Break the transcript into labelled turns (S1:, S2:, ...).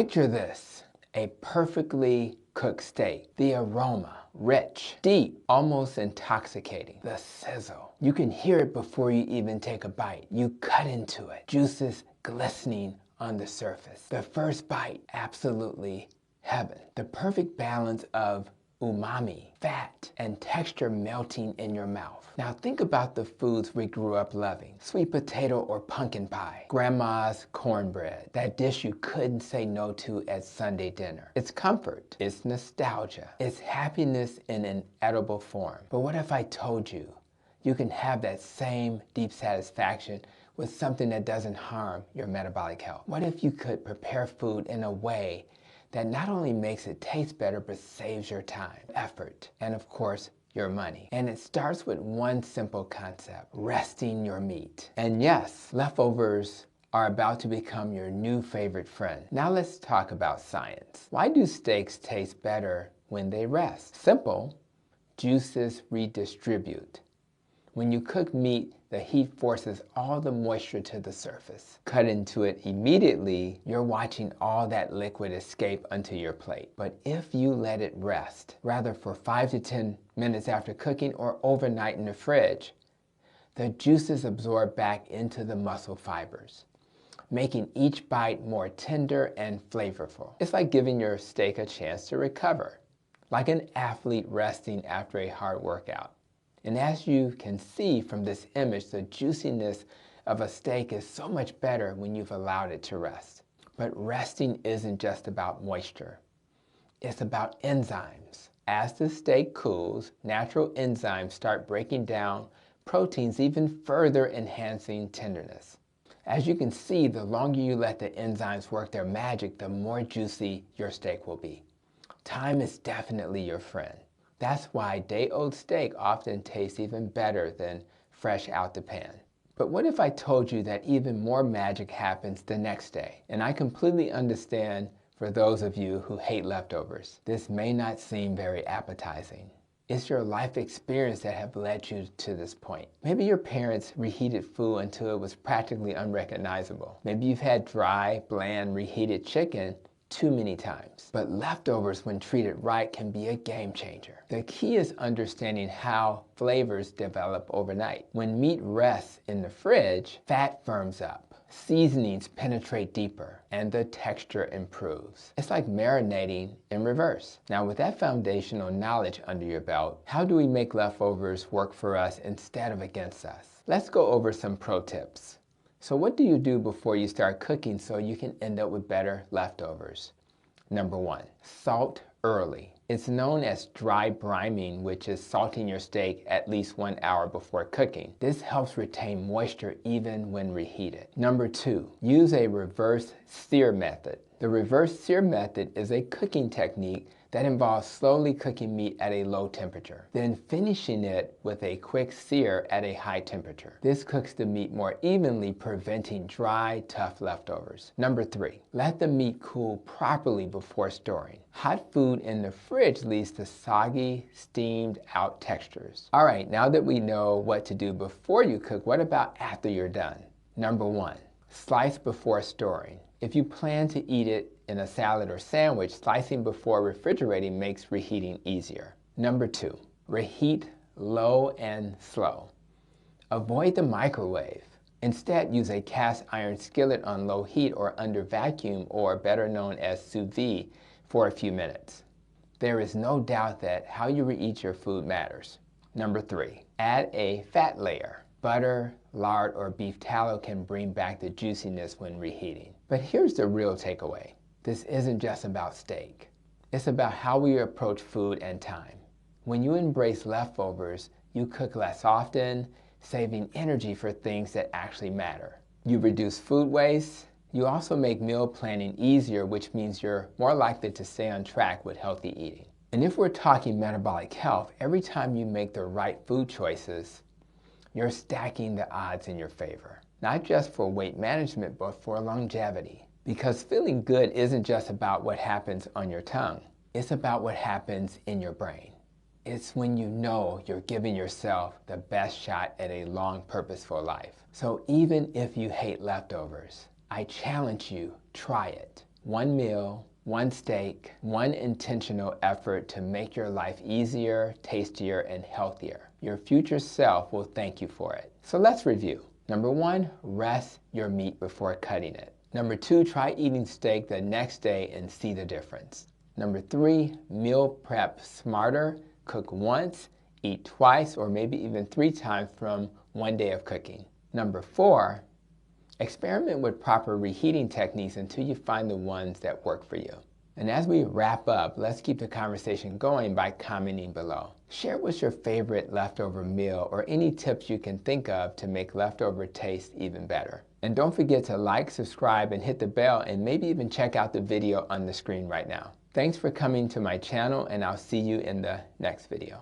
S1: Picture this, a perfectly cooked steak. The aroma, rich, deep, almost intoxicating. The sizzle. You can hear it before you even take a bite. You cut into it. Juices glistening on the surface. The first bite, absolutely heaven. The perfect balance of umami, fat, and texture melting in your mouth. Now think about the foods we grew up loving. Sweet potato or pumpkin pie, grandma's cornbread, that dish you couldn't say no to at Sunday dinner. It's comfort, it's nostalgia, it's happiness in an edible form. But what if I told you you can have that same deep satisfaction with something that doesn't harm your metabolic health? What if you could prepare food in a way that not only makes it taste better, but saves your time, effort, and of course, your money? And it starts with one simple concept: resting your meat. And yes, leftovers are about to become your new favorite friend. Now let's talk about science. Why do steaks taste better when they rest? Simple: juices redistribute. When you cook meat, the heat forces all the moisture to the surface. Cut into it immediately, you're watching all that liquid escape onto your plate. But if you let it rest, rather for 5 to 10 minutes after cooking or overnight in the fridge, the juices absorb back into the muscle fibers, making each bite more tender and flavorful. It's like giving your steak a chance to recover, like an athlete resting after a hard workout. And as you can see from this image, the juiciness of a steak is so much better when you've allowed it to rest. But resting isn't just about moisture. It's about enzymes. As the steak cools, natural enzymes start breaking down proteins, even further enhancing tenderness. As you can see, the longer you let the enzymes work their magic, the more juicy your steak will be. Time is definitely your friend. That's why day-old steak often tastes even better than fresh out the pan. But what if I told you that even more magic happens the next day? And I completely understand for those of you who hate leftovers. This may not seem very appetizing. It's your life experience that have led you to this point. Maybe your parents reheated food until it was practically unrecognizable. Maybe you've had dry, bland, reheated chicken too many times. But leftovers, when treated right, can be a game changer. The key is understanding how flavors develop overnight. When meat rests in the fridge, fat firms up, seasonings penetrate deeper, and the texture improves. It's like marinating in reverse. Now, with that foundational knowledge under your belt, how do we make leftovers work for us instead of against us? Let's go over some pro tips. So what do you do before you start cooking so you can end up with better leftovers? Number 1, salt early. It's known as dry briming, which is salting your steak at least 1 hour before cooking. This helps retain moisture even when reheated. Number 2, use a reverse sear method. The reverse sear method is a cooking technique that involves slowly cooking meat at a low temperature, then finishing it with a quick sear at a high temperature. This cooks the meat more evenly, preventing dry, tough leftovers. Number 3, let the meat cool properly before storing. Hot food in the fridge leads to soggy, steamed out textures. All right, now that we know what to do before you cook, what about after you're done? Number 1, slice before storing. If you plan to eat it in a salad or sandwich, slicing before refrigerating makes reheating easier. Number 2, reheat low and slow. Avoid the microwave. Instead, use a cast iron skillet on low heat or under vacuum, or better known as sous vide, for a few minutes. There is no doubt that how you reheat your food matters. Number 3, add a fat layer. Butter, lard, or beef tallow can bring back the juiciness when reheating. But here's the real takeaway. This isn't just about steak. It's about how we approach food and time. When you embrace leftovers, you cook less often, saving energy for things that actually matter. You reduce food waste. You also make meal planning easier, which means you're more likely to stay on track with healthy eating. And if we're talking metabolic health, every time you make the right food choices, you're stacking the odds in your favor. Not just for weight management, but for longevity. Because feeling good isn't just about what happens on your tongue. It's about what happens in your brain. It's when you know you're giving yourself the best shot at a long, purposeful life. So even if you hate leftovers, I challenge you, try it. One meal, one steak, one intentional effort to make your life easier, tastier, and healthier. Your future self will thank you for it. So let's review. Number 1, rest your meat before cutting it. Number 2, try eating steak the next day and see the difference. Number 3, meal prep smarter. Cook once, eat twice, or maybe even 3 times from one day of cooking. Number 4, experiment with proper reheating techniques until you find the ones that work for you. And as we wrap up, let's keep the conversation going by commenting below. Share what's your favorite leftover meal or any tips you can think of to make leftover taste even better. And don't forget to like, subscribe, and hit the bell, and maybe even check out the video on the screen right now. Thanks for coming to my channel, and I'll see you in the next video.